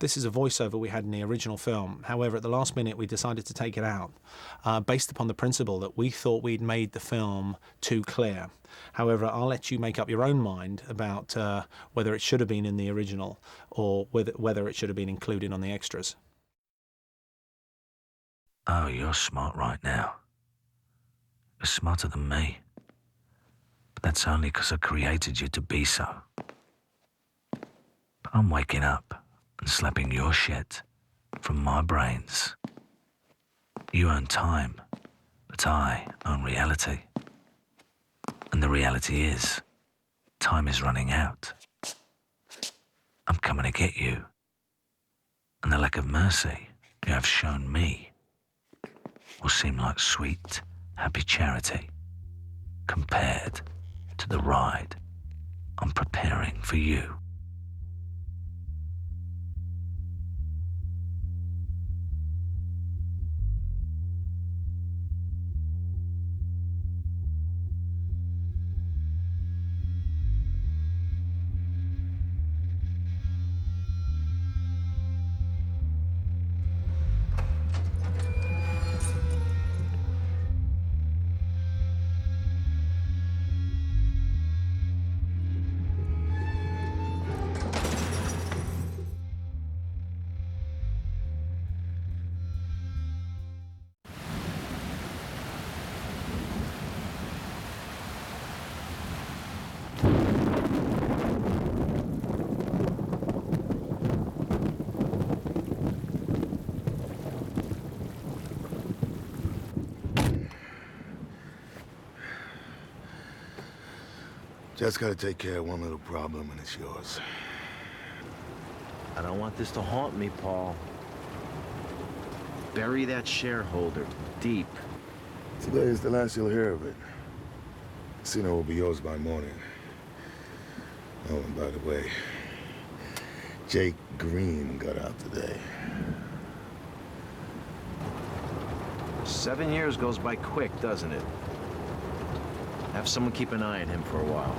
This is a voiceover we had in the original film. However, at the last minute, we decided to take it out based upon the principle that we thought we'd made the film too clear. However, I'll let you make up your own mind about whether it should have been in the original or whether it should have been included on the extras. Oh, you're smart right now. You're smarter than me. But that's only because I created you to be so. But I'm waking up and slapping your shit from my brains. You own time, but I own reality. And the reality is, time is running out. I'm coming to get you. And the lack of mercy you have shown me will seem like sweet, happy charity compared to the ride I'm preparing for you. Just gotta take care of one little problem, and it's yours. I don't want this to haunt me, Paul. Bury that shareholder deep. Today is the last you'll hear of it. Casino will be yours by morning. Oh, and by the way, Jake Green got out today. 7 years goes by quick, doesn't it? Have someone keep an eye on him for a while.